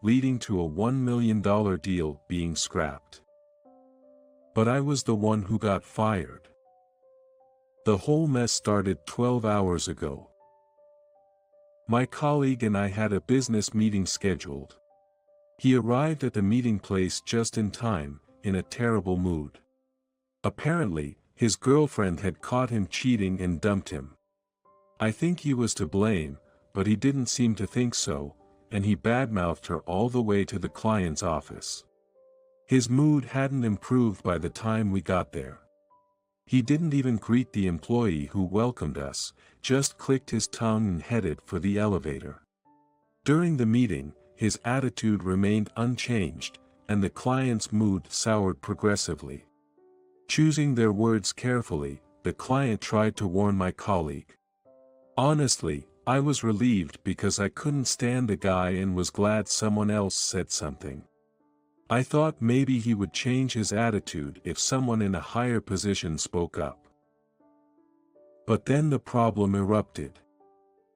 leading to a $1 million deal being scrapped. But I was the one who got fired. The whole mess started 12 hours ago. My colleague and I had a business meeting scheduled. He arrived at the meeting place just in time, in a terrible mood. Apparently, his girlfriend had caught him cheating and dumped him. I think he was to blame, but he didn't seem to think so, and he badmouthed her all the way to the client's office. His mood hadn't improved by the time we got there. He didn't even greet the employee who welcomed us, just clicked his tongue and headed for the elevator. During the meeting, his attitude remained unchanged, and the client's mood soured progressively. Choosing their words carefully, the client tried to warn my colleague. Honestly, I was relieved because I couldn't stand the guy and was glad someone else said something. I thought maybe he would change his attitude if someone in a higher position spoke up. But then the problem erupted.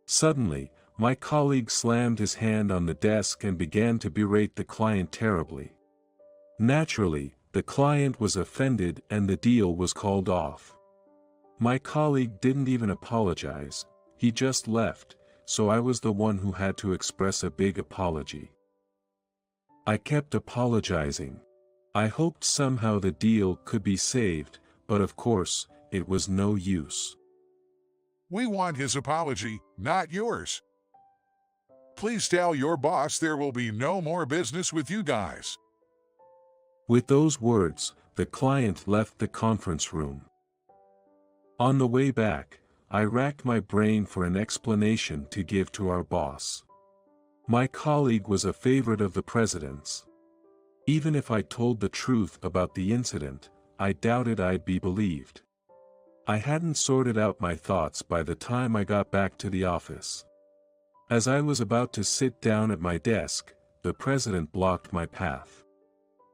Suddenly, my colleague slammed his hand on the desk and began to berate the client terribly. Naturally, the client was offended and the deal was called off. My colleague didn't even apologize, he just left, so I was the one who had to express a big apology. I kept apologizing. I hoped somehow the deal could be saved, but of course, it was no use. We want his apology, not yours. Please tell your boss there will be no more business with you guys. With those words, the client left the conference room. On the way back, I racked my brain for an explanation to give to our boss. My colleague was a favorite of the president's. Even if I told the truth about the incident, I doubted I'd be believed. I hadn't sorted out my thoughts by the time I got back to the office. As I was about to sit down at my desk, the president blocked my path.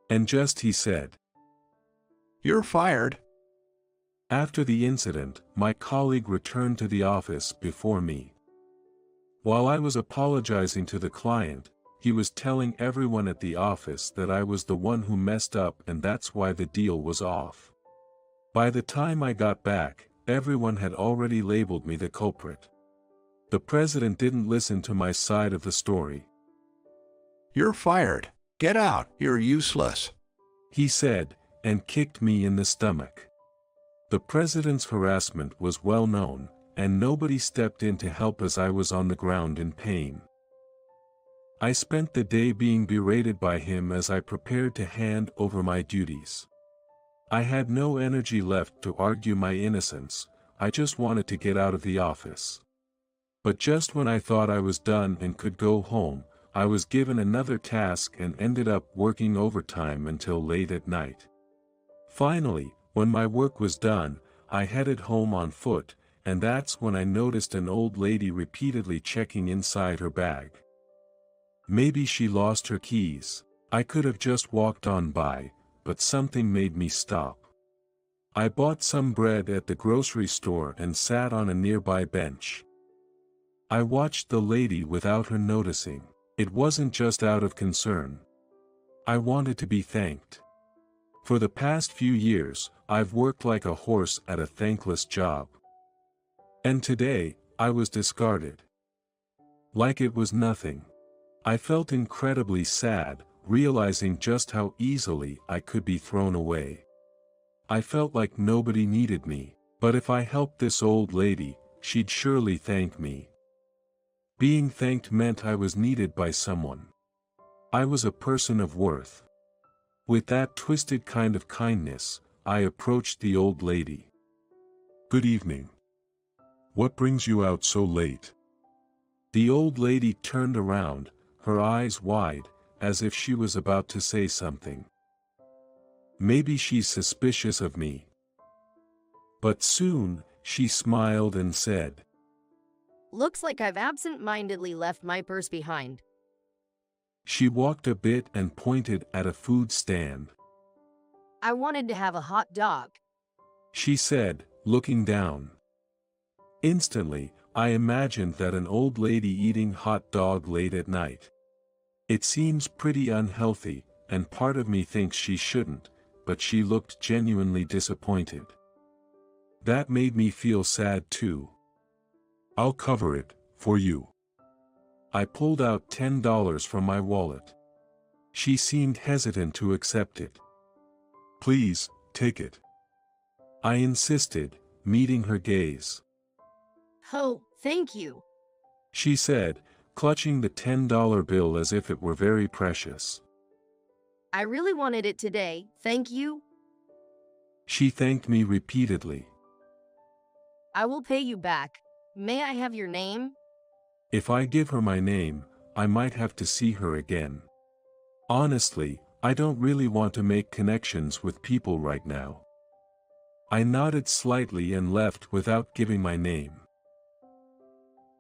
And just he said, "You're fired." After the incident, my colleague returned to the office before me. While I was apologizing to the client, he was telling everyone at the office that I was the one who messed up and that's why the deal was off. By the time I got back, everyone had already labeled me the culprit. The president didn't listen to my side of the story. "You're fired. Get out. You're useless," he said, and kicked me in the stomach. The president's harassment was well known, and nobody stepped in to help as I was on the ground in pain. I spent the day being berated by him as I prepared to hand over my duties. I had no energy left to argue my innocence, I just wanted to get out of the office. But just when I thought I was done and could go home, I was given another task and ended up working overtime until late at night. Finally, when my work was done, I headed home on foot, and that's when I noticed an old lady repeatedly checking inside her bag. Maybe she lost her keys. I could have just walked on by, but something made me stop. I bought some bread at the grocery store and sat on a nearby bench. I watched the lady without her noticing. It wasn't just out of concern. I wanted to be thanked. For the past few years, I've worked like a horse at a thankless job. And today, I was discarded. Like it was nothing. I felt incredibly sad, realizing just how easily I could be thrown away. I felt like nobody needed me, but if I helped this old lady, she'd surely thank me. Being thanked meant I was needed by someone. I was a person of worth. With that twisted kind of kindness, I approached the old lady. "Good evening. What brings you out so late?" The old lady turned around, her eyes wide, as if she was about to say something. Maybe she's suspicious of me. But soon, she smiled and said, "Looks like I've absent-mindedly left my purse behind." She walked a bit and pointed at a food stand. "I wanted to have a hot dog," she said, looking down. Instantly, I imagined that an old lady eating hot dog late at night. It seems pretty unhealthy, and part of me thinks she shouldn't, but she looked genuinely disappointed. That made me feel sad too. I'll cover it, for you. I pulled out $10 from my wallet. She seemed hesitant to accept it. Please, take it. I insisted, meeting her gaze. Oh, thank you. She said, clutching the $10 bill as if it were very precious. I really wanted it today, thank you. She thanked me repeatedly. I will pay you back. May I have your name? If I give her my name, I might have to see her again. Honestly, I don't really want to make connections with people right now. I nodded slightly and left without giving my name.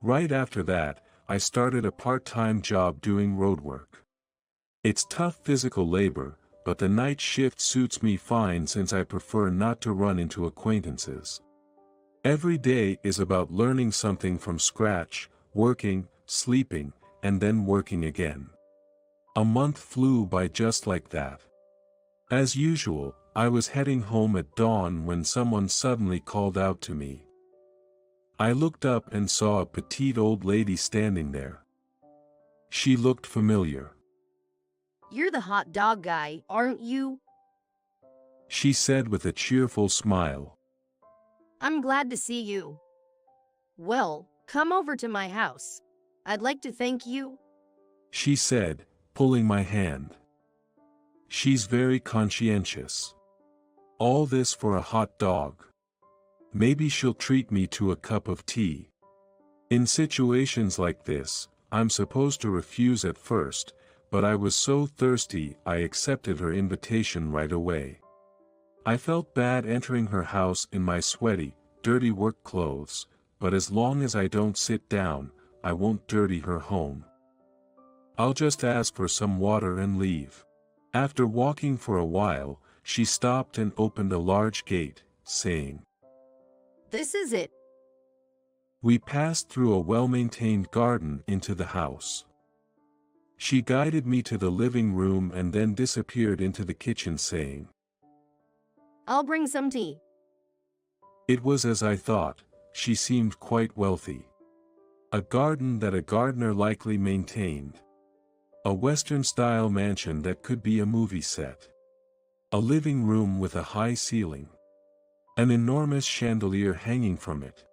Right after that, I started a part-time job doing roadwork. It's tough physical labor, but the night shift suits me fine since I prefer not to run into acquaintances. Every day is about learning something from scratch, working, sleeping, and then working again. A month flew by just like that. As usual, I was heading home at dawn when someone suddenly called out to me. I looked up and saw a petite old lady standing there. She looked familiar. You're the hot dog guy, aren't you? She said with a cheerful smile. I'm glad to see you. Well, come over to my house. I'd like to thank you. She said, pulling my hand. She's very conscientious. All this for a hot dog. Maybe she'll treat me to a cup of tea. In situations like this, I'm supposed to refuse at first, but I was so thirsty I accepted her invitation right away. I felt bad entering her house in my sweaty, dirty work clothes, but as long as I don't sit down, I won't dirty her home. I'll just ask for some water and leave. After walking for a while, she stopped and opened a large gate, saying, This is it. We passed through a well-maintained garden into the house. She guided me to the living room and then disappeared into the kitchen saying, I'll bring some tea. It was as I thought, she seemed quite wealthy. A garden that a gardener likely maintained. A Western-style mansion that could be a movie set. A living room with a high ceiling. An enormous chandelier hanging from it.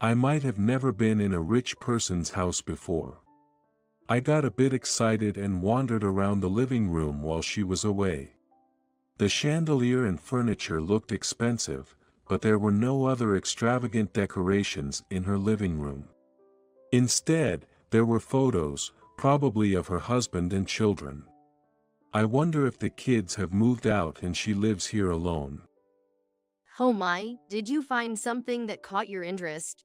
I might have never been in a rich person's house before. I got a bit excited and wandered around the living room while she was away. The chandelier and furniture looked expensive, but there were no other extravagant decorations in her living room. Instead, there were photos, probably of her husband and children. I wonder if the kids have moved out and she lives here alone. Oh my, did you find something that caught your interest?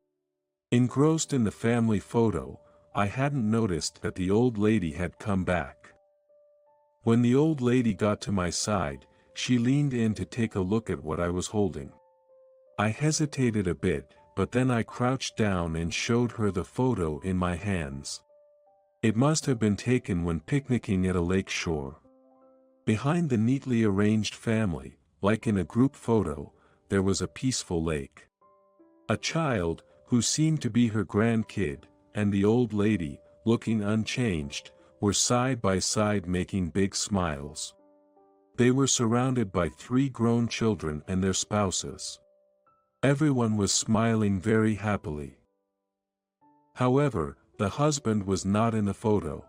Engrossed in the family photo, I hadn't noticed that the old lady had come back. When the old lady got to my side, she leaned in to take a look at what I was holding. I hesitated a bit, but then I crouched down and showed her the photo in my hands. It must have been taken when picnicking at a lake shore. Behind the neatly arranged family, like in a group photo, there was a peaceful lake. A child, who seemed to be her grandkid, and the old lady, looking unchanged, were side by side making big smiles. They were surrounded by 3 grown children and their spouses. Everyone was smiling very happily. However, the husband was not in the photo.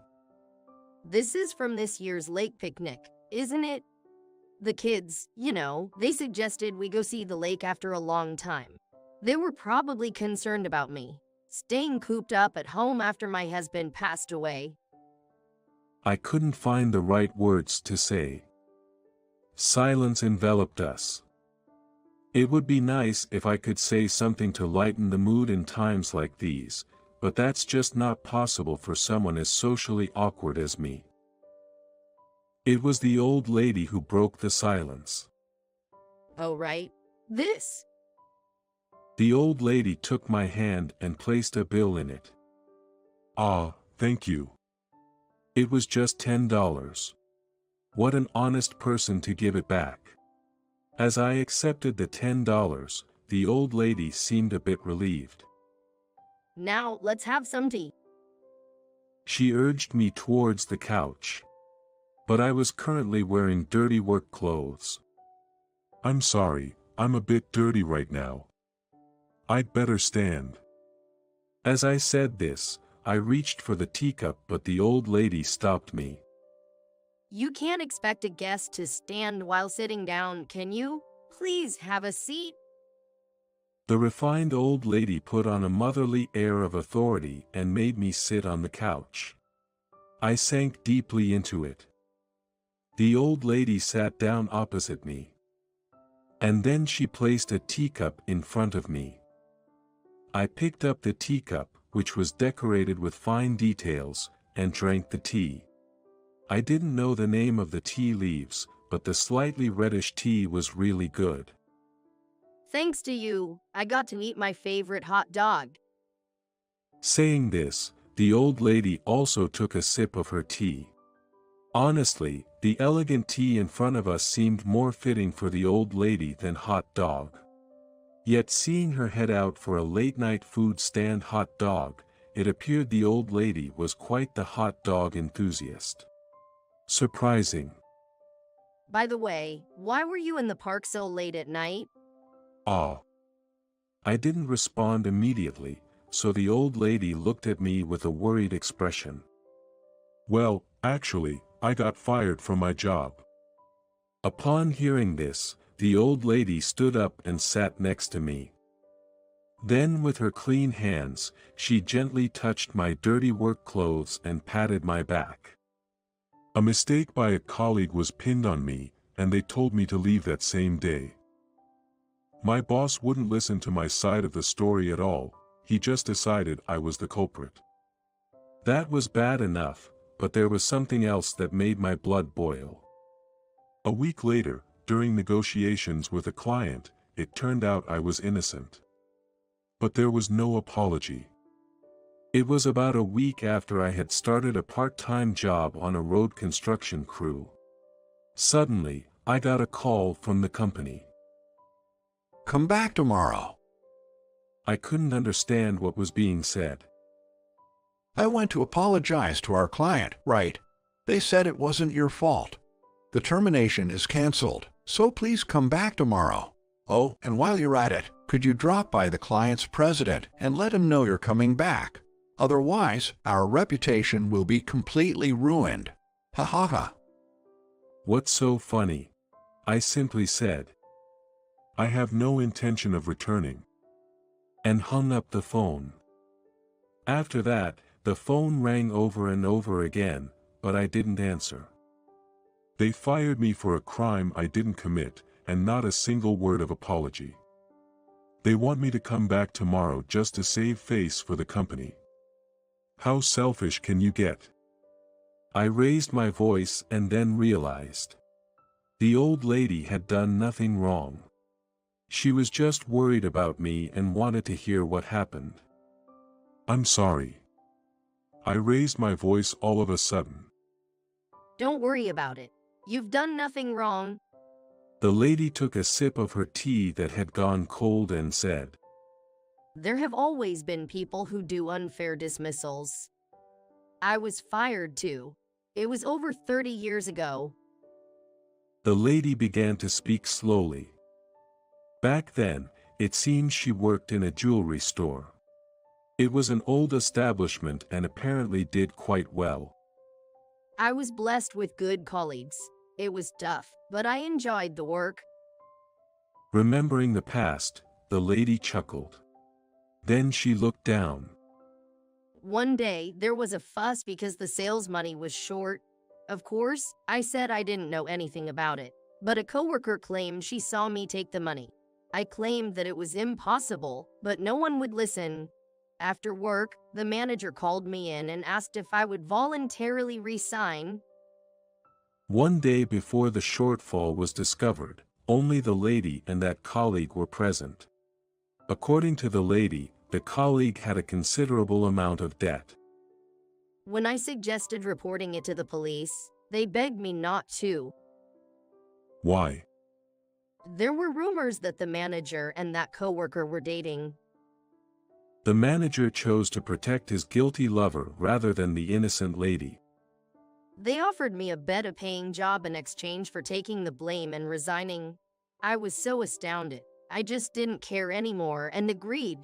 This is from this year's lake picnic, isn't it? The kids, they suggested we go see the lake after a long time. They were probably concerned about me, staying cooped up at home after my husband passed away. I couldn't find the right words to say. Silence enveloped us. It would be nice if I could say something to lighten the mood in times like these, but that's just not possible for someone as socially awkward as me. It was the old lady who broke the silence. Oh right, this. The old lady took my hand and placed a bill in it. Ah, thank you. It was just $10. What an honest person to give it back. As I accepted the $10, the old lady seemed a bit relieved. Now, let's have some tea. She urged me towards the couch. But I was currently wearing dirty work clothes. I'm sorry, I'm a bit dirty right now. I'd better stand. As I said this, I reached for the teacup, but the old lady stopped me. You can't expect a guest to stand while sitting down, can you? Please have a seat. The refined old lady put on a motherly air of authority and made me sit on the couch. I sank deeply into it. The old lady sat down opposite me. And then she placed a teacup in front of me. I picked up the teacup, which was decorated with fine details, and drank the tea. I didn't know the name of the tea leaves, but the slightly reddish tea was really good. Thanks to you, I got to eat my favorite hot dog. Saying this, the old lady also took a sip of her tea. Honestly, the elegant tea in front of us seemed more fitting for the old lady than hot dog. Yet seeing her head out for a late-night food stand hot dog, it appeared the old lady was quite the hot dog enthusiast. Surprising. By the way, why were you in the park so late at night? Ah. I didn't respond immediately, so the old lady looked at me with a worried expression. Well, actually, I got fired from my job. Upon hearing this, the old lady stood up and sat next to me. Then with her clean hands, she gently touched my dirty work clothes and patted my back. A mistake by a colleague was pinned on me, and they told me to leave that same day. My boss wouldn't listen to my side of the story at all, he just decided I was the culprit. That was bad enough, but there was something else that made my blood boil. A week later, during negotiations with a client, it turned out I was innocent. But there was no apology. It was about a week after I had started a part-time job on a road construction crew. Suddenly, I got a call from the company. Come back tomorrow. I couldn't understand what was being said. I went to apologize to our client, right? They said it wasn't your fault. The termination is canceled, so please come back tomorrow. Oh, and while you're at it, could you drop by the client's president and let him know you're coming back? Otherwise, our reputation will be completely ruined. Ha ha ha. What's so funny? I simply said. I have no intention of returning. And hung up the phone. After that, the phone rang over and over again, but I didn't answer. They fired me for a crime I didn't commit, and not a single word of apology. They want me to come back tomorrow just to save face for the company. How selfish can you get? I raised my voice and then realized. The old lady had done nothing wrong. She was just worried about me and wanted to hear what happened. I'm sorry. I raised my voice all of a sudden. Don't worry about it. You've done nothing wrong. The lady took a sip of her tea that had gone cold and said, There have always been people who do unfair dismissals. I was fired too. It was over 30 years ago. The lady began to speak slowly. Back then, it seemed she worked in a jewelry store. It was an old establishment and apparently did quite well. I was blessed with good colleagues. It was tough, but I enjoyed the work. Remembering the past, the lady chuckled. Then she looked down. One day, there was a fuss because the sales money was short. Of course, I said I didn't know anything about it, but a coworker claimed she saw me take the money. I claimed that it was impossible, but no one would listen. After work, the manager called me in and asked if I would voluntarily resign. One day before the shortfall was discovered, only the lady and that colleague were present. According to the lady, the colleague had a considerable amount of debt. When I suggested reporting it to the police, they begged me not to. Why? There were rumors that the manager and that coworker were dating. The manager chose to protect his guilty lover rather than the innocent lady. They offered me a better-paying job in exchange for taking the blame and resigning. I was so astounded. I just didn't care anymore and agreed.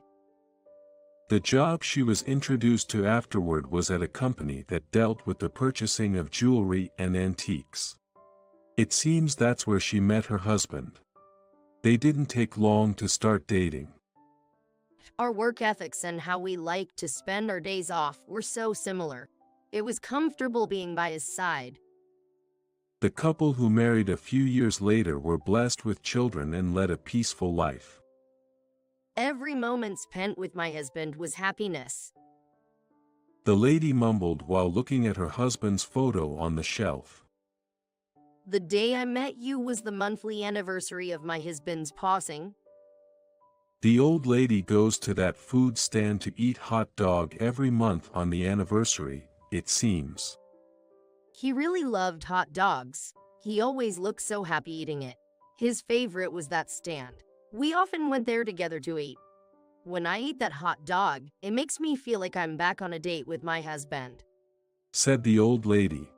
The job she was introduced to afterward was at a company that dealt with the purchasing of jewelry and antiques. It seems that's where she met her husband. They didn't take long to start dating. Our work ethics and how we liked to spend our days off were so similar. It was comfortable being by his side. The couple who married a few years later were blessed with children and led a peaceful life. Every moment spent with my husband was happiness. The lady mumbled while looking at her husband's photo on the shelf. The day I met you was the monthly anniversary of my husband's passing. The old lady goes to that food stand to eat hot dog every month on the anniversary, it seems. He really loved hot dogs. He always looked so happy eating it. His favorite was that stand. We often went there together to eat. When I eat that hot dog, it makes me feel like I'm back on a date with my husband. Said the old lady.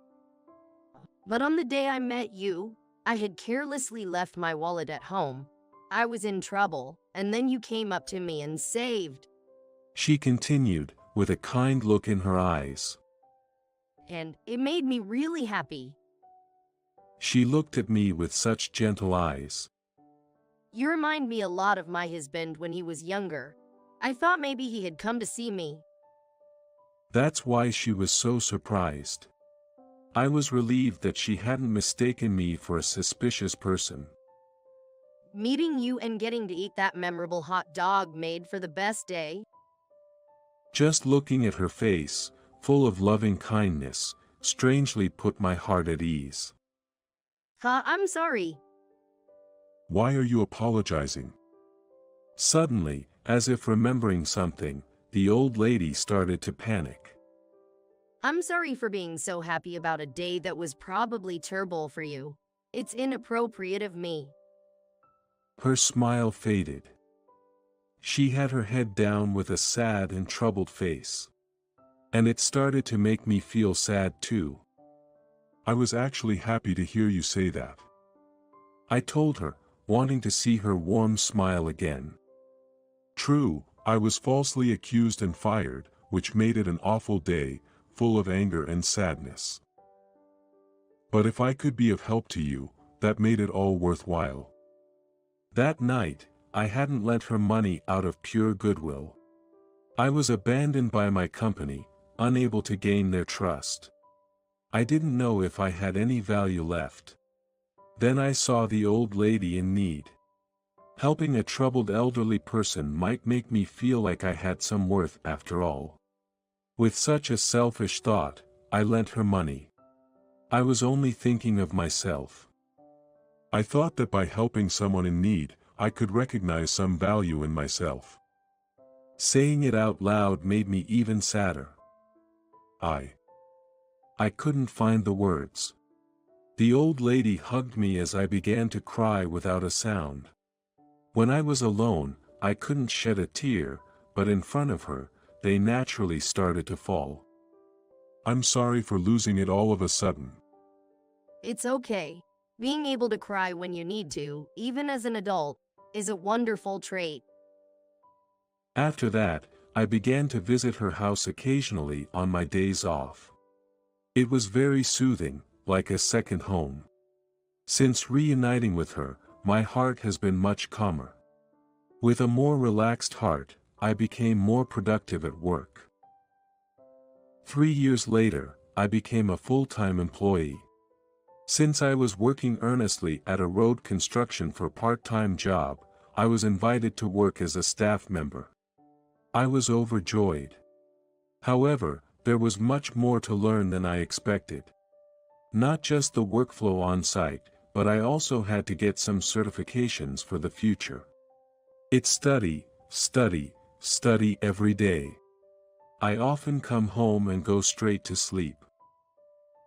But on the day I met you, I had carelessly left my wallet at home. I was in trouble, and then you came up to me and saved. She continued, with a kind look in her eyes. And it made me really happy. She looked at me with such gentle eyes. You remind me a lot of my husband when he was younger. I thought maybe he had come to see me. That's why she was so surprised. I was relieved that she hadn't mistaken me for a suspicious person. Meeting you and getting to eat that memorable hot dog made for the best day. Just looking at her face, full of loving kindness, strangely put my heart at ease. I'm sorry. Why are you apologizing? Suddenly, as if remembering something, the old lady started to panic. I'm sorry for being so happy about a day that was probably terrible for you. It's inappropriate of me. Her smile faded. She had her head down with a sad and troubled face. And it started to make me feel sad too. I was actually happy to hear you say that. I told her, wanting to see her warm smile again. True, I was falsely accused and fired, which made it an awful day, full of anger and sadness. But if I could be of help to you, that made it all worthwhile. That night, I hadn't lent her money out of pure goodwill. I was abandoned by my company, unable to gain their trust. I didn't know if I had any value left. Then I saw the old lady in need. Helping a troubled elderly person might make me feel like I had some worth after all. With such a selfish thought, I lent her money. I was only thinking of myself. I thought that by helping someone in need, I could recognize some value in myself. Saying it out loud made me even sadder. I couldn't find the words. The old lady hugged me as I began to cry without a sound. When I was alone, I couldn't shed a tear, but in front of her, they naturally started to fall. I'm sorry for losing it all of a sudden. It's okay. Being able to cry when you need to, even as an adult, is a wonderful trait. After that, I began to visit her house occasionally on my days off. It was very soothing, like a second home. Since reuniting with her, my heart has been much calmer. With a more relaxed heart, I became more productive at work. 3 years later, I became a full-time employee. Since I was working earnestly at a road construction for a part-time job, I was invited to work as a staff member. I was overjoyed. However, there was much more to learn than I expected. Not just the workflow on site, but I also had to get some certifications for the future. It's study, study, study every day. I often come home and go straight to sleep.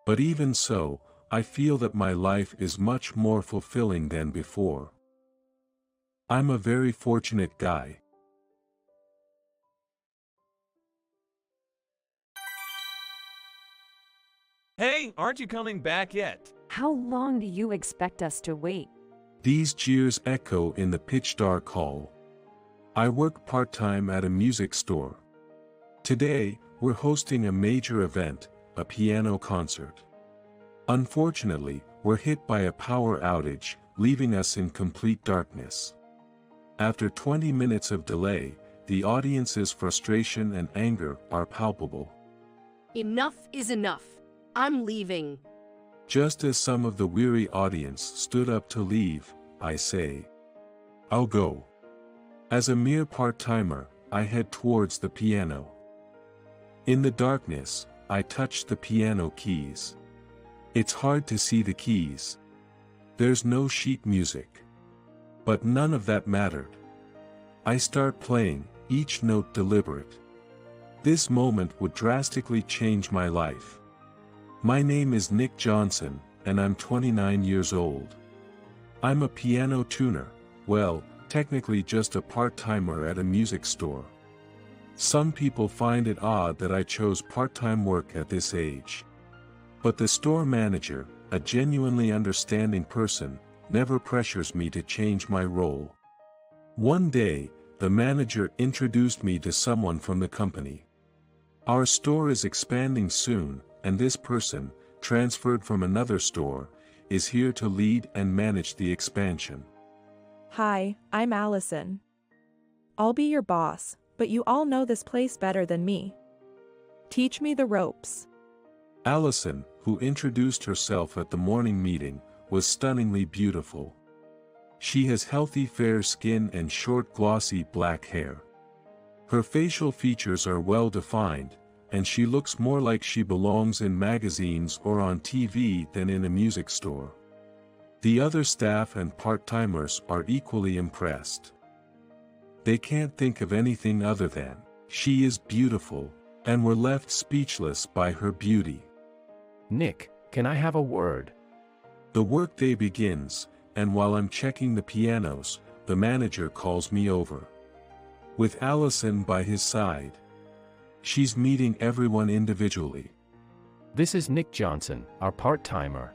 But even so, I feel that my life is much more fulfilling than before. I'm a very fortunate guy. Hey, aren't you coming back yet? How long do you expect us to wait? These jeers echo in the pitch-dark hall. I work part-time at a music store. Today, we're hosting a major event, a piano concert. Unfortunately, we're hit by a power outage, leaving us in complete darkness. After 20 minutes of delay, the audience's frustration and anger are palpable. Enough is enough. I'm leaving. Just as some of the weary audience stood up to leave, I say, "I'll go." As a mere part-timer, I head towards the piano. In the darkness, I touch the piano keys. It's hard to see the keys. There's no sheet music. But none of that mattered. I start playing, each note deliberate. This moment would drastically change my life. My name is Nick Johnson, and I'm 29 years old. I'm a piano tuner, well, technically just a part-timer at a music store. Some people find it odd that I chose part-time work at this age. But the store manager, a genuinely understanding person, never pressures me to change my role. One day, the manager introduced me to someone from the company. Our store is expanding soon, and this person, transferred from another store, is here to lead and manage the expansion. Hi, I'm Allison. I'll be your boss, but you all know this place better than me. Teach me the ropes. Allison, who introduced herself at the morning meeting, was stunningly beautiful. She has healthy fair skin and short glossy black hair. Her facial features are well defined, and she looks more like she belongs in magazines or on TV than in a music store. The other staff and part-timers are equally impressed. They can't think of anything other than, she is beautiful, and were left speechless by her beauty. Nick, can I have a word? The workday begins, and while I'm checking the pianos, the manager calls me over. With Allison by his side. She's meeting everyone individually. This is Nick Johnson, our part-timer.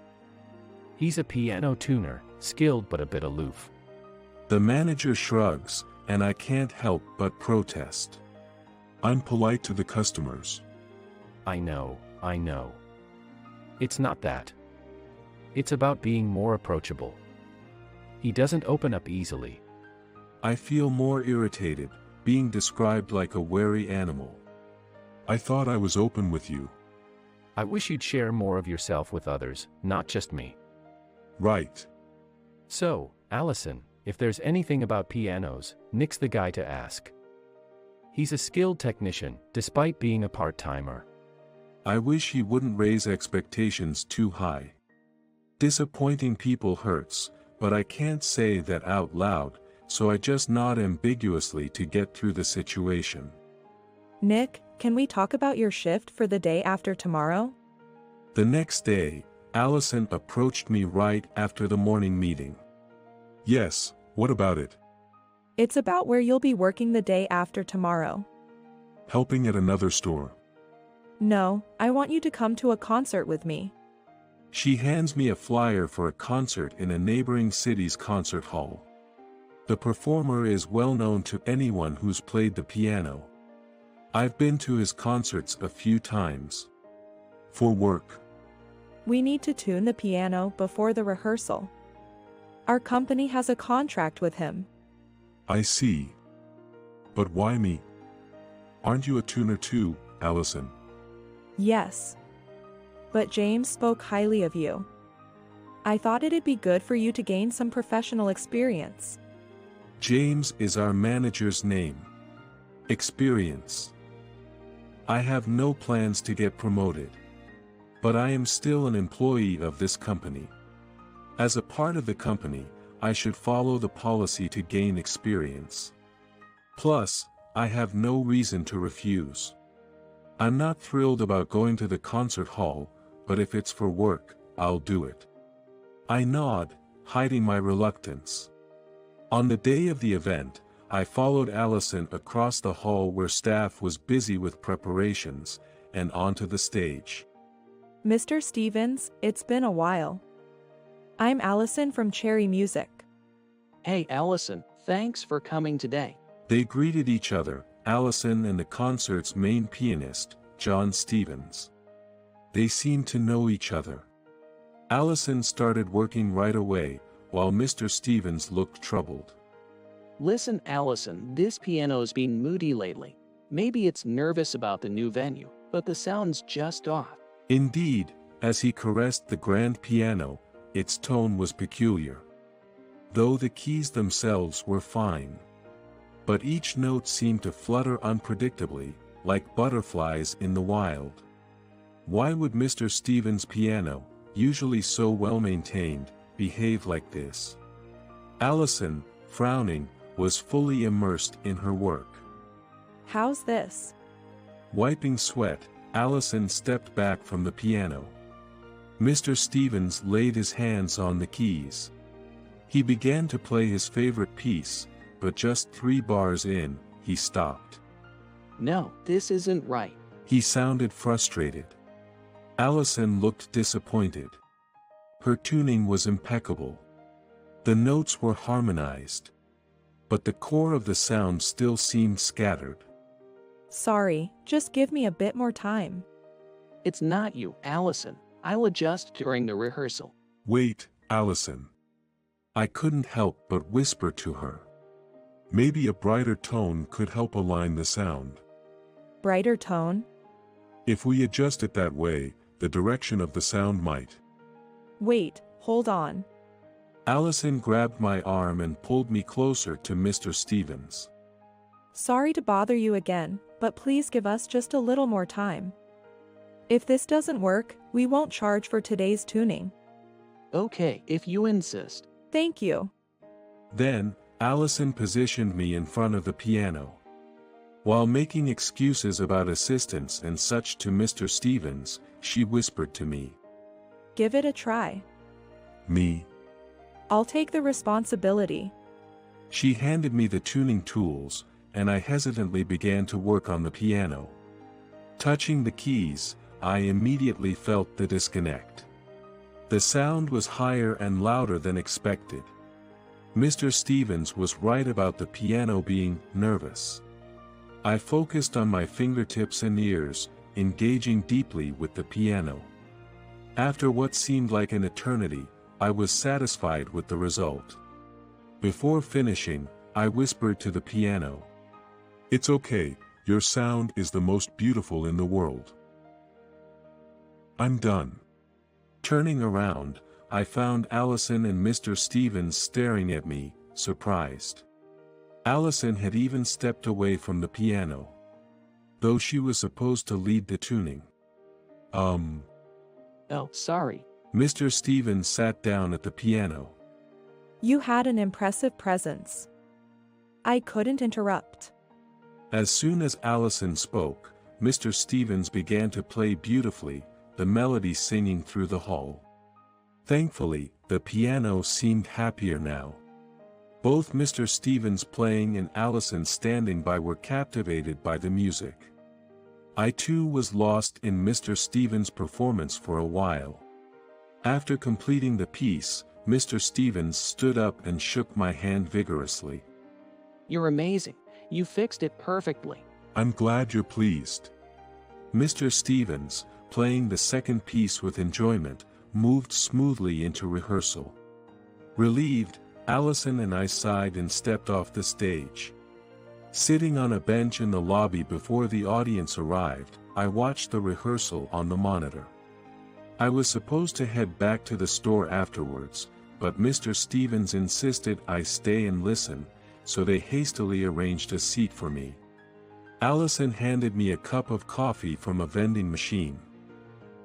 He's a piano tuner, skilled but a bit aloof. The manager shrugs, and I can't help but protest. I'm polite to the customers. I know. It's not that. It's about being more approachable. He doesn't open up easily. I feel more irritated, being described like a wary animal. I thought I was open with you. I wish you'd share more of yourself with others, not just me. Right. So, Allison, if there's anything about pianos, Nick's the guy to ask. He's a skilled technician, despite being a part-timer. I wish he wouldn't raise expectations too high. Disappointing people hurts, but I can't say that out loud, so I just nod ambiguously to get through the situation. Nick, can we talk about your shift for the day after tomorrow? The next day, Allison approached me right after the morning meeting. Yes, what about it? It's about where you'll be working the day after tomorrow. Helping at another store. No, I want you to come to a concert with me. She hands me a flyer for a concert in a neighboring city's concert hall. The performer is well known to anyone who's played the piano. I've been to his concerts a few times. For work. We need to tune the piano before the rehearsal. Our company has a contract with him. I see. But why me? Aren't you a tuner too, Allison? Yes. But James spoke highly of you. I thought it'd be good for you to gain some professional experience. James is our manager's name. Experience. I have no plans to get promoted. But I am still an employee of this company. As a part of the company, I should follow the policy to gain experience. Plus, I have no reason to refuse. I'm not thrilled about going to the concert hall, but if it's for work, I'll do it. I nod, hiding my reluctance. On the day of the event, I followed Allison across the hall where staff was busy with preparations, and onto the stage. Mr. Stevens, it's been a while. I'm Allison from Cherry Music. Hey Allison, thanks for coming today. They greeted each other, Allison and the concert's main pianist, John Stevens. They seemed to know each other. Allison started working right away, while Mr. Stevens looked troubled. Listen Allison, this piano's been moody lately. Maybe it's nervous about the new venue, but the sound's just off. Indeed, as he caressed the grand piano, its tone was peculiar. Though the keys themselves were fine. But each note seemed to flutter unpredictably, like butterflies in the wild. Why would Mr. Stevens' piano, usually so well maintained, behave like this? Allison, frowning, was fully immersed in her work. How's this? Wiping sweat, Allison stepped back from the piano. Mr. Stevens laid his hands on the keys. He began to play his favorite piece, but just 3 bars in, he stopped. No, this isn't right. He sounded frustrated. Allison looked disappointed. Her tuning was impeccable. The notes were harmonized. But the core of the sound still seemed scattered. Sorry, just give me a bit more time. It's not you, Allison. I'll adjust during the rehearsal. Wait, Allison. I couldn't help but whisper to her. Maybe a brighter tone could help align the sound. Brighter tone? If we adjust it that way, the direction of the sound might. Wait, hold on. Allison grabbed my arm and pulled me closer to Mr. Stevens. Sorry to bother you again, but please give us just a little more time. If this doesn't work, we won't charge for today's tuning. Okay, if you insist. Thank you. Then, Allison positioned me in front of the piano. While making excuses about assistance and such to Mr. Stevens, she whispered to me. Give it a try. Me? I'll take the responsibility. She handed me the tuning tools, and I hesitantly began to work on the piano. Touching the keys, I immediately felt the disconnect. The sound was higher and louder than expected. Mr. Stevens was right about the piano being nervous. I focused on my fingertips and ears, engaging deeply with the piano. After what seemed like an eternity, I was satisfied with the result. Before finishing, I whispered to the piano. It's okay, your sound is the most beautiful in the world. I'm done. Turning around, I found Allison and Mr. Stevens staring at me, surprised. Allison had even stepped away from the piano. Though she was supposed to lead the tuning. Oh, sorry. Mr. Stevens sat down at the piano. You had an impressive presence. I couldn't interrupt. As soon as Allison spoke, Mr. Stevens began to play beautifully, the melody singing through the hall. Thankfully, the piano seemed happier now. Both Mr. Stevens playing and Allison standing by were captivated by the music. I too was lost in Mr. Stevens' performance for a while. After completing the piece, Mr. Stevens stood up and shook my hand vigorously. You're amazing. You fixed it perfectly. I'm glad you're pleased. Mr. Stevens, playing the second piece with enjoyment, moved smoothly into rehearsal. Relieved, Allison and I sighed and stepped off the stage. Sitting on a bench in the lobby before the audience arrived, I watched the rehearsal on the monitor. I was supposed to head back to the store afterwards, but Mr. Stevens insisted I stay and listen, so they hastily arranged a seat for me. Allison handed me a cup of coffee from a vending machine.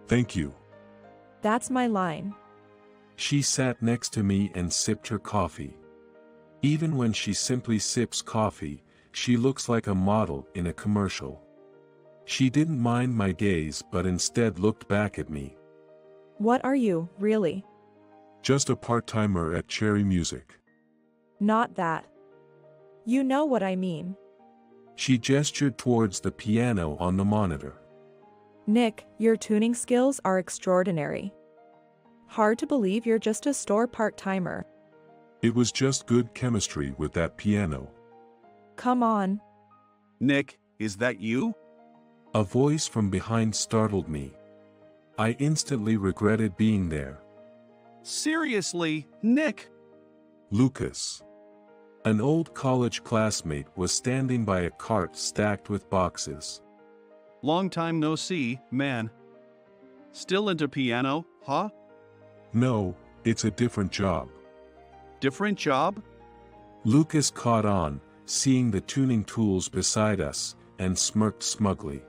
Thank you. That's my line. She sat next to me and sipped her coffee. Even when she simply sips coffee, she looks like a model in a commercial. She didn't mind my gaze but instead looked back at me. What are you, really? Just a part-timer at Cherry Music. Not that. You know what I mean. She gestured towards the piano on the monitor. Nick, your tuning skills are extraordinary. Hard to believe you're just a store part-timer. It was just good chemistry with that piano. Come on. Nick, is that you? A voice from behind startled me. I instantly regretted being there. Seriously, Nick? Lucas. An old college classmate was standing by a cart stacked with boxes. Long time no see, man. Still into piano, huh? No, it's a different job. Different job? Lucas caught on, seeing the tuning tools beside us, and smirked smugly.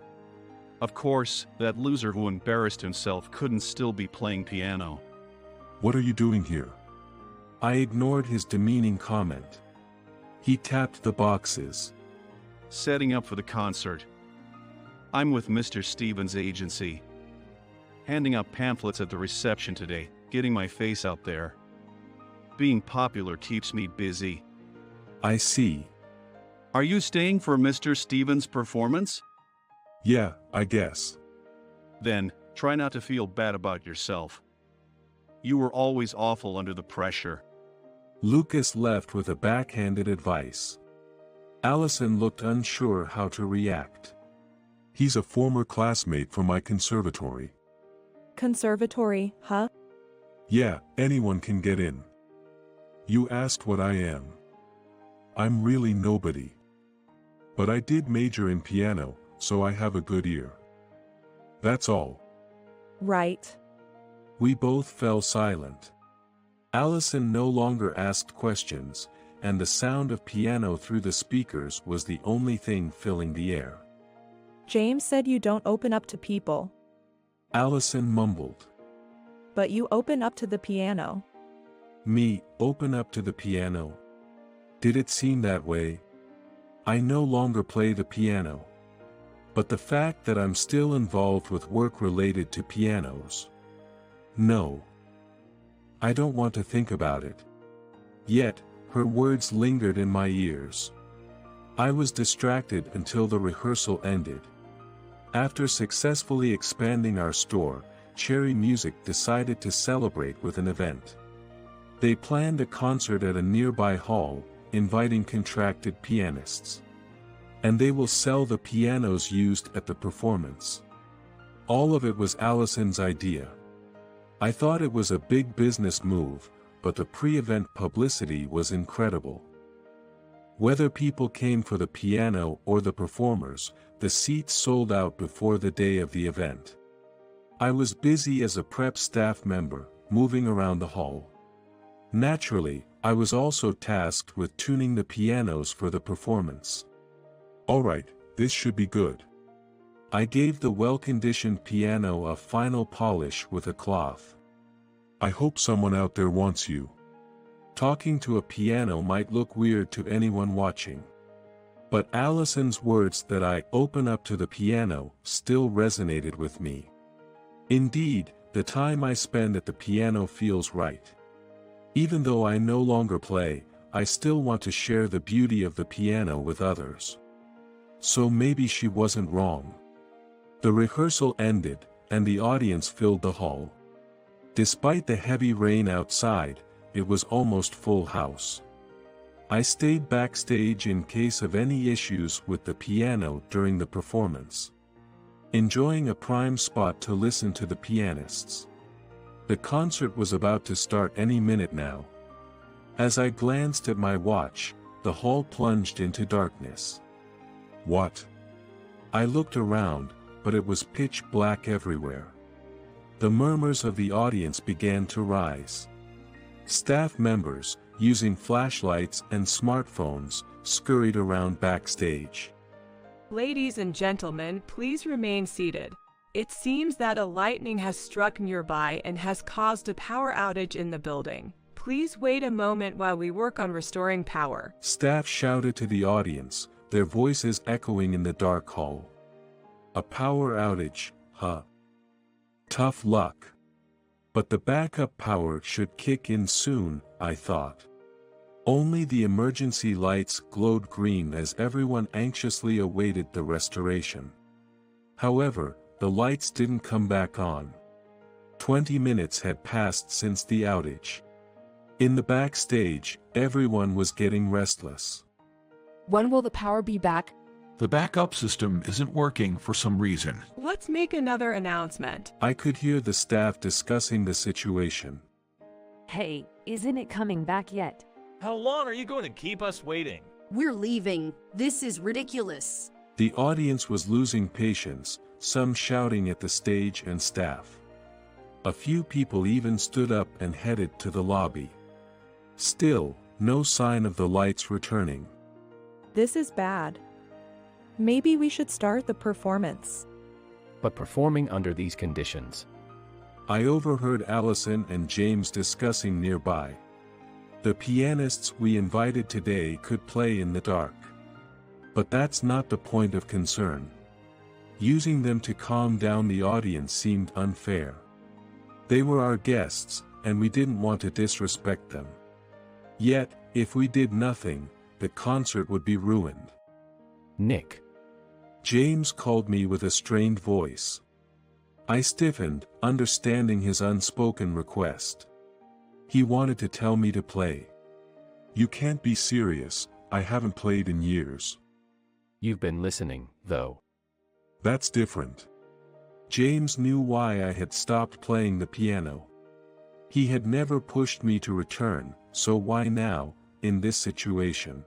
Of course, that loser who embarrassed himself couldn't still be playing piano. What are you doing here? I ignored his demeaning comment. He tapped the boxes. Setting up for the concert. I'm with Mr. Stevens' agency. Handing out pamphlets at the reception today, getting my face out there. Being popular keeps me busy. I see. Are you staying for Mr. Stevens' performance? Yeah, I guess. Then, try not to feel bad about yourself. You were always awful under the pressure. Lucas left with a backhanded advice. Allison looked unsure how to react. He's a former classmate from my conservatory. Conservatory, huh? Yeah, anyone can get in. You asked what I am. I'm really nobody. But I did major in piano, so I have a good ear. That's all. Right. We both fell silent. Allison no longer asked questions, and the sound of piano through the speakers was the only thing filling the air. James said you don't open up to people. Allison mumbled. But you open up to the piano. Me, open up to the piano? Did it seem that way? I no longer play the piano. But the fact that I'm still involved with work related to pianos. No. I don't want to think about it. Yet, her words lingered in my ears. I was distracted until the rehearsal ended. After successfully expanding our store, Cherry Music decided to celebrate with an event. They planned a concert at a nearby hall, inviting contracted pianists. And they will sell the pianos used at the performance. All of it was Allison's idea. I thought it was a big business move, but the pre-event publicity was incredible. Whether people came for the piano or the performers, the seats sold out before the day of the event. I was busy as a prep staff member, moving around the hall. Naturally, I was also tasked with tuning the pianos for the performance. Alright, this should be good. I gave the well-conditioned piano a final polish with a cloth. I hope someone out there wants you. Talking to a piano might look weird to anyone watching. But Allison's words that I open up to the piano still resonated with me. Indeed, the time I spend at the piano feels right. Even though I no longer play, I still want to share the beauty of the piano with others. So maybe she wasn't wrong. The rehearsal ended, and the audience filled the hall. Despite the heavy rain outside, it was almost full house. I stayed backstage in case of any issues with the piano during the performance. Enjoying a prime spot to listen to the pianists. The concert was about to start any minute now. As I glanced at my watch, the hall plunged into darkness. What? I looked around, but it was pitch black everywhere. The murmurs of the audience began to rise. Staff members, using flashlights and smartphones, scurried around backstage. Ladies and gentlemen, please remain seated. It seems that a lightning has struck nearby and has caused a power outage in the building. Please wait a moment while we work on restoring power. Staff shouted to the audience, their voices echoing in the dark hall. A power outage, huh? Tough luck. But the backup power should kick in soon, I thought. Only the emergency lights glowed green as everyone anxiously awaited the restoration. However, the lights didn't come back on. 20 minutes had passed since the outage. In the backstage, everyone was getting restless. When will the power be back? The backup system isn't working for some reason. Let's make another announcement. I could hear the staff discussing the situation. Hey, isn't it coming back yet? How long are you going to keep us waiting? We're leaving. This is ridiculous. The audience was losing patience, some shouting at the stage and staff. A few people even stood up and headed to the lobby. Still, no sign of the lights returning. This is bad. Maybe we should start the performance. But performing under these conditions. I overheard Allison and James discussing nearby. The pianists we invited today could play in the dark. But that's not the point of concern. Using them to calm down the audience seemed unfair. They were our guests, and we didn't want to disrespect them. Yet, if we did nothing, the concert would be ruined. Nick. James called me with a strained voice. I stiffened, understanding his unspoken request. He wanted to tell me to play. You can't be serious, I haven't played in years. You've been listening, though. That's different. James knew why I had stopped playing the piano. He had never pushed me to return, so why now, in this situation?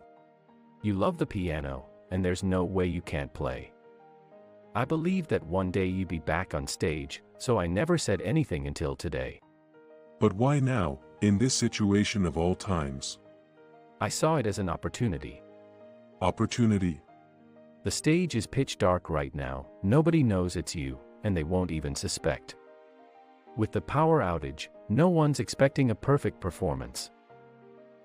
You love the piano, and there's no way you can't play. I believed that one day you'd be back on stage, so I never said anything until today. But why now, in this situation of all times? I saw it as an opportunity. Opportunity? The stage is pitch dark right now, nobody knows it's you, and they won't even suspect. With the power outage, no one's expecting a perfect performance.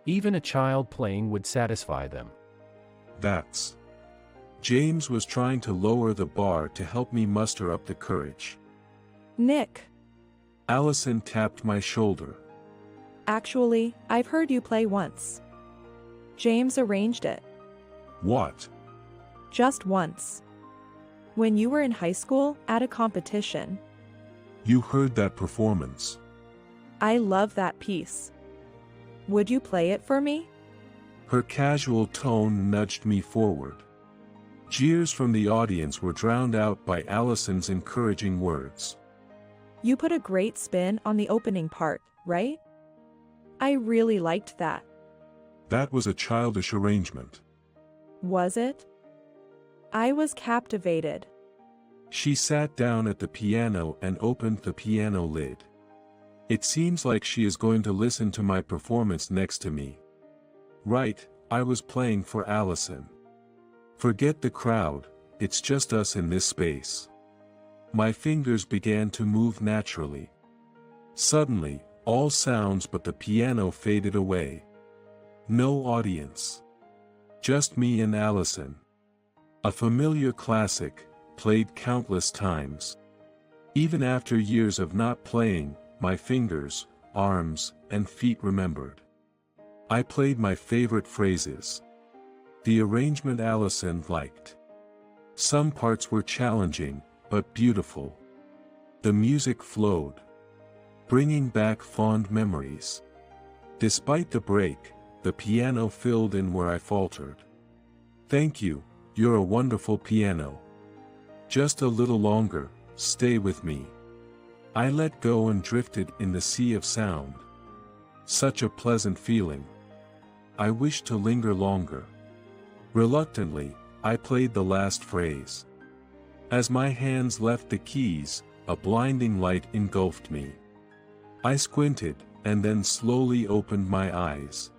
Even a child playing would satisfy them. That's... James was trying to lower the bar to help me muster up the courage. Nick. Allison tapped my shoulder. Actually, I've heard you play once. James arranged it. What? Just once. When you were in high school, at a competition. You heard that performance. I love that piece. Would you play it for me? Her casual tone nudged me forward. Jeers from the audience were drowned out by Allison's encouraging words. You put a great spin on the opening part, right? I really liked that. That was a childish arrangement. Was it? I was captivated. She sat down at the piano and opened the piano lid. It seems like she is going to listen to my performance next to me. Right, I was playing for Allison. Forget the crowd, it's just us in this space. My fingers began to move naturally. Suddenly, all sounds but the piano faded away. No audience. Just me and Allison. A familiar classic, played countless times. Even after years of not playing, my fingers, arms, and feet remembered. I played my favorite phrases. The arrangement Allison liked. Some parts were challenging, but beautiful. The music flowed, bringing back fond memories. Despite the break, the piano filled in where I faltered. Thank you, you're a wonderful piano. Just a little longer, stay with me. I let go and drifted in the sea of sound. Such a pleasant feeling. I wished to linger longer. Reluctantly, I played the last phrase. As my hands left the keys, a blinding light engulfed me. I squinted, and then slowly opened my eyes.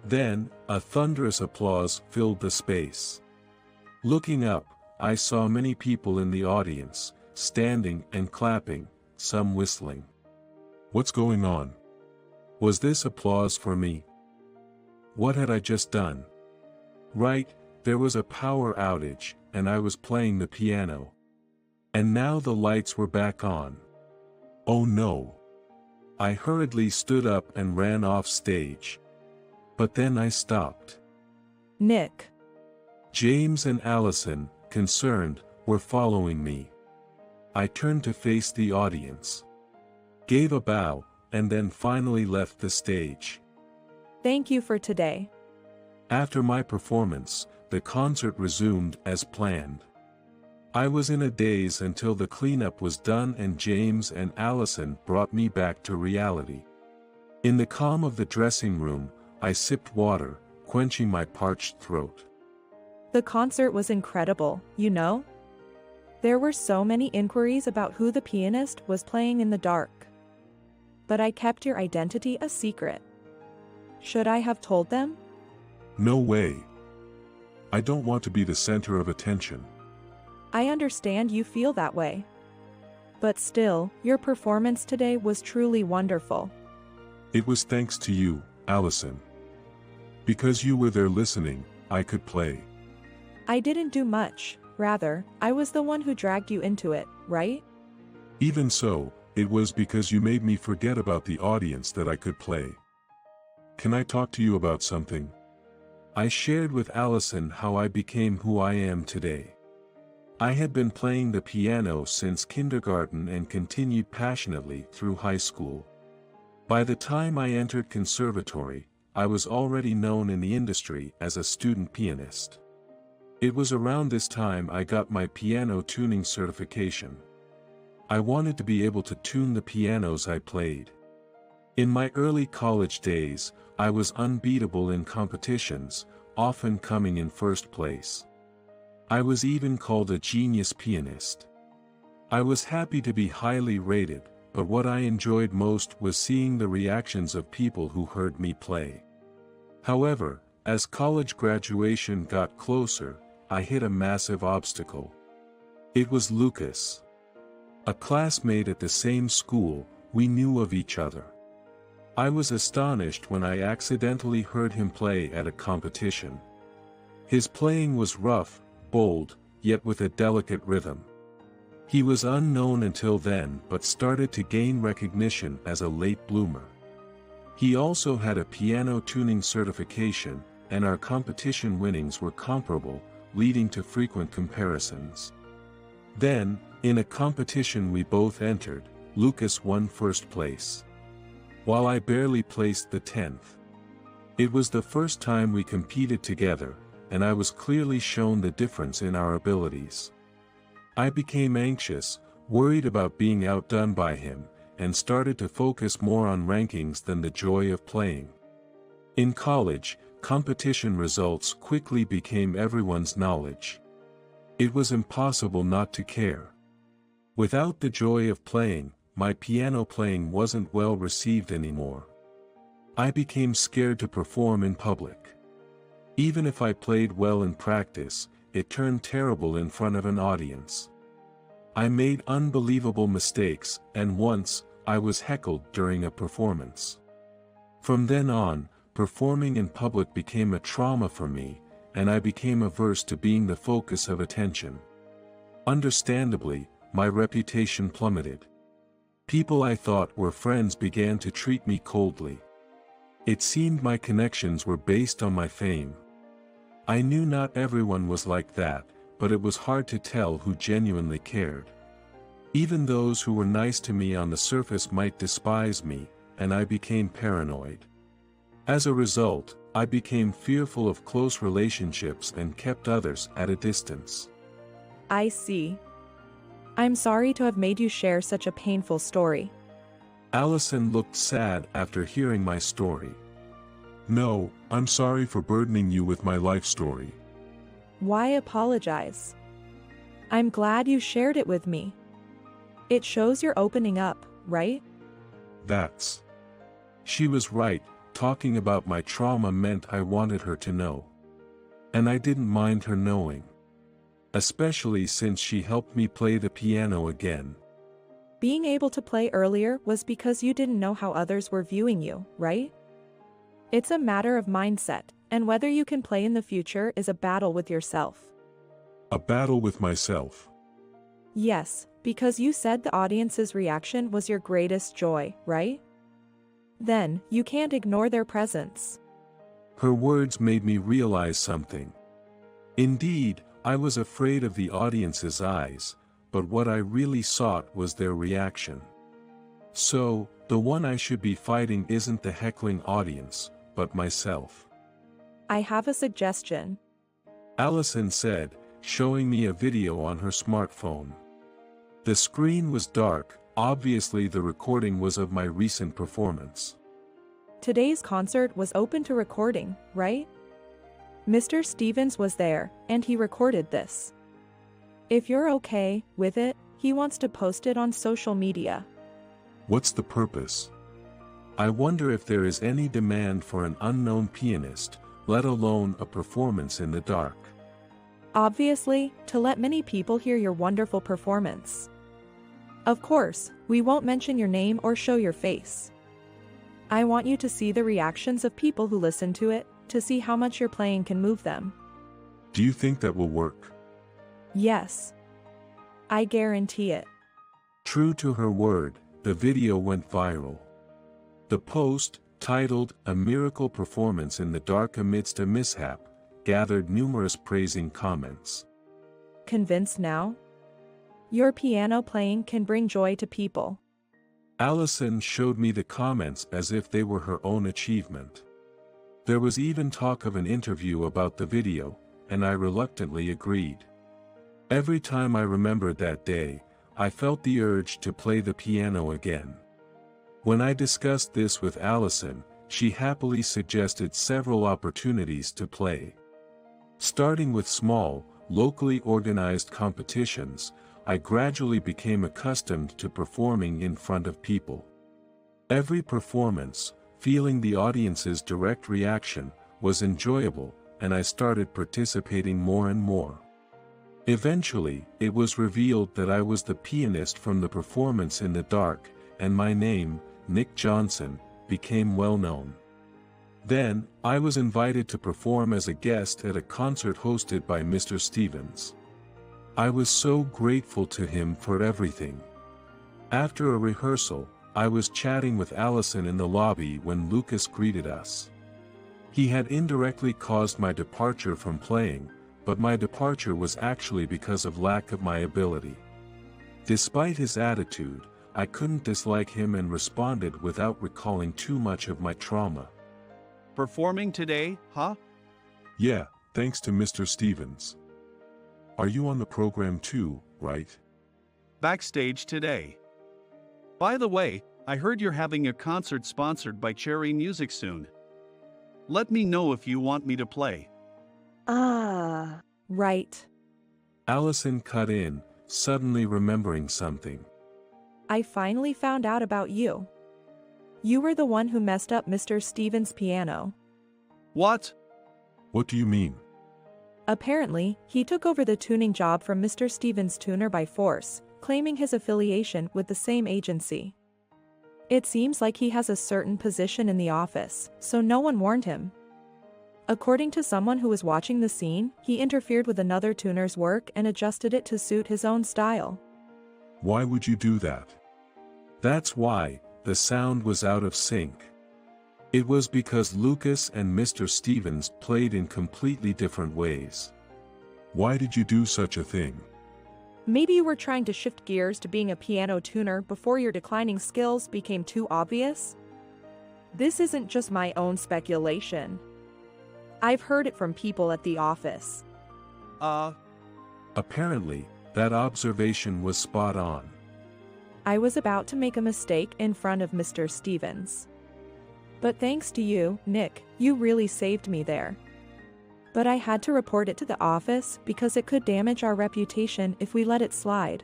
Then, a thunderous applause filled the space. Looking up, I saw many people in the audience, standing and clapping, some whistling. What's going on? Was this applause for me? What had I just done? Right, there was a power outage, and I was playing the piano. And now the lights were back on. Oh no. I hurriedly stood up and ran off stage. But then I stopped. Nick. James and Allison, concerned, were following me. I turned to face the audience, gave a bow, and then finally left the stage. Thank you for today. After my performance, the concert resumed as planned. I was in a daze until the cleanup was done and James and Allison brought me back to reality. In the calm of the dressing room, I sipped water, quenching my parched throat. The concert was incredible, you know? There were so many inquiries about who the pianist was playing in the dark. But I kept your identity a secret. Should I have told them? No way. I don't want to be the center of attention. I understand you feel that way. But still, your performance today was truly wonderful. It was thanks to you, Allison. Because you were there listening, I could play. I didn't do much, rather, I was the one who dragged you into it, right? Even so, it was because you made me forget about the audience that I could play. Can I talk to you about something? I shared with Allison how I became who I am today. I had been playing the piano since kindergarten and continued passionately through high school. By the time I entered conservatory, I was already known in the industry as a student pianist. It was around this time I got my piano tuning certification. I wanted to be able to tune the pianos I played. In my early college days, I was unbeatable in competitions, often coming in first place. I was even called a genius pianist. I was happy to be highly rated, but what I enjoyed most was seeing the reactions of people who heard me play. However, as college graduation got closer, I hit a massive obstacle. It was Lucas. A classmate at the same school, we knew of each other. I was astonished when I accidentally heard him play at a competition. His playing was rough, bold, yet with a delicate rhythm. He was unknown until then but started to gain recognition as a late bloomer. He also had a piano tuning certification, and our competition winnings were comparable, leading to frequent comparisons. Then, in a competition we both entered, Lucas won first place, while I barely placed the 10th. It was the first time we competed together, and I was clearly shown the difference in our abilities. I became anxious, worried about being outdone by him, and started to focus more on rankings than the joy of playing. In college, competition results quickly became everyone's knowledge. It was impossible not to care. Without the joy of playing, my piano playing wasn't well received anymore. I became scared to perform in public. Even if I played well in practice, it turned terrible in front of an audience. I made unbelievable mistakes, and once, I was heckled during a performance. From then on, performing in public became a trauma for me, and I became averse to being the focus of attention. Understandably, my reputation plummeted. People I thought were friends began to treat me coldly. It seemed my connections were based on my fame. I knew not everyone was like that, but it was hard to tell who genuinely cared. Even those who were nice to me on the surface might despise me, and I became paranoid. As a result, I became fearful of close relationships and kept others at a distance. I see. I'm sorry to have made you share such a painful story. Allison looked sad after hearing my story. No, I'm sorry for burdening you with my life story. Why apologize? I'm glad you shared it with me. It shows you're opening up, right? That's. She was right, talking about my trauma meant I wanted her to know. And I didn't mind her knowing. Especially since she helped me play the piano again. Being able to play earlier was because you didn't know how others were viewing you, right? It's a matter of mindset, and whether you can play in the future is a battle with yourself. A battle with myself. Yes, because you said the audience's reaction was your greatest joy, right? Then, you can't ignore their presence. Her words made me realize something. Indeed, I was afraid of the audience's eyes, but what I really sought was their reaction. So, the one I should be fighting isn't the heckling audience, but myself. I have a suggestion. Allison said, showing me a video on her smartphone. The screen was dark, obviously the recording was of my recent performance. Today's concert was open to recording, right? Mr. Stevens was there, and he recorded this. If you're okay with it, he wants to post it on social media. What's the purpose? I wonder if there is any demand for an unknown pianist, let alone a performance in the dark. Obviously, to let many people hear your wonderful performance. Of course, we won't mention your name or show your face. I want you to see the reactions of people who listen to it, to see how much your playing can move them. Do you think that will work? Yes. I guarantee it. True to her word, the video went viral. The post, titled, "A Miracle Performance in the Dark Amidst a Mishap," gathered numerous praising comments. Convinced now? Your piano playing can bring joy to people. Allison showed me the comments as if they were her own achievement. There was even talk of an interview about the video, and I reluctantly agreed. Every time I remembered that day, I felt the urge to play the piano again. When I discussed this with Allison, she happily suggested several opportunities to play. Starting with small, locally organized competitions, I gradually became accustomed to performing in front of people. Every performance, feeling the audience's direct reaction, was enjoyable, and I started participating more and more. Eventually, it was revealed that I was the pianist from the performance in the dark, and my name, Nick Johnson, became well known. Then, I was invited to perform as a guest at a concert hosted by Mr. Stevens. I was so grateful to him for everything. After a rehearsal, I was chatting with Allison in the lobby when Lucas greeted us. He had indirectly caused my departure from playing, but my departure was actually because of lack of my ability. Despite his attitude, I couldn't dislike him and responded without recalling too much of my trauma. Performing today, huh? Yeah, thanks to Mr. Stevens. Are you on the program too, right? Backstage today. By the way, I heard you're having a concert sponsored by Cherry Music soon. Let me know if you want me to play. Ah, right. Allison cut in, suddenly remembering something. I finally found out about you. You were the one who messed up Mr. Stevens' piano. What? What do you mean? Apparently, he took over the tuning job from Mr. Stevens' tuner by force, claiming his affiliation with the same agency. It seems like he has a certain position in the office, so no one warned him. According to someone who was watching the scene, he interfered with another tuner's work and adjusted it to suit his own style. Why would you do that? That's why, the sound was out of sync. It was because Lucas and Mr. Stevens played in completely different ways. Why did you do such a thing? Maybe you were trying to shift gears to being a piano tuner before your declining skills became too obvious? This isn't just my own speculation. I've heard it from people at the office. Apparently, that observation was spot on. I was about to make a mistake in front of Mr. Stevens. But thanks to you, Nick, you really saved me there. But I had to report it to the office because it could damage our reputation if we let it slide.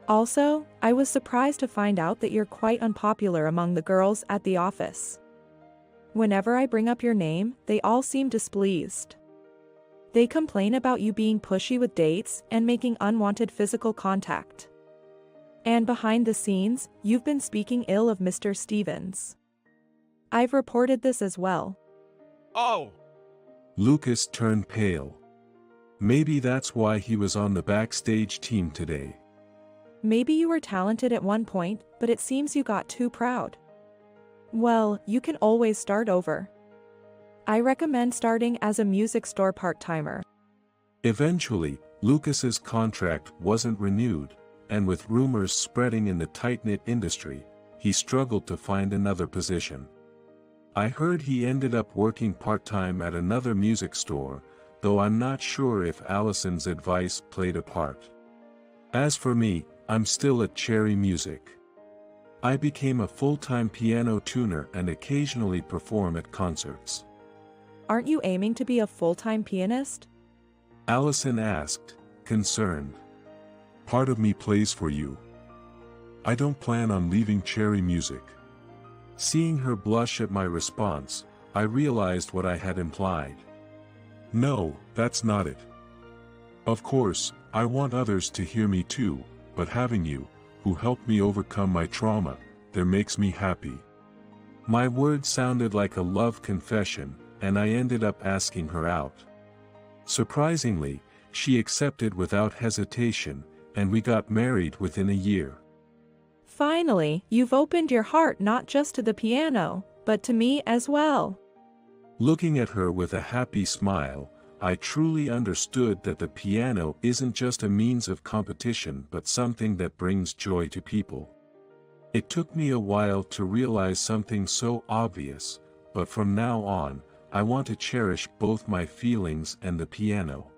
Also, I was surprised to find out that you're quite unpopular among the girls at the office. Whenever I bring up your name, they all seem displeased. They complain about you being pushy with dates and making unwanted physical contact. And behind the scenes, you've been speaking ill of Mr. Stevens. I've reported this as well. Oh! Lucas turned pale. Maybe that's why he was on the backstage team today. Maybe you were talented at one point, but it seems you got too proud. Well, you can always start over. I recommend starting as a music store part-timer. Eventually, Lucas's contract wasn't renewed, and with rumors spreading in the tight-knit industry, he struggled to find another position. I heard he ended up working part-time at another music store, though I'm not sure if Allison's advice played a part. As for me, I'm still at Cherry Music. I became a full-time piano tuner and occasionally perform at concerts. Aren't you aiming to be a full-time pianist? Allison asked, concerned. Part of me plays for you. I don't plan on leaving Cherry Music. Seeing her blush at my response, I realized what I had implied. No, that's not it. Of course, I want others to hear me too, but having you, who helped me overcome my trauma, that makes me happy. My words sounded like a love confession, and I ended up asking her out. Surprisingly, she accepted without hesitation, and we got married within a year. Finally, you've opened your heart not just to the piano, but to me as well. Looking at her with a happy smile, I truly understood that the piano isn't just a means of competition but something that brings joy to people. It took me a while to realize something so obvious, but from now on, I want to cherish both my feelings and the piano.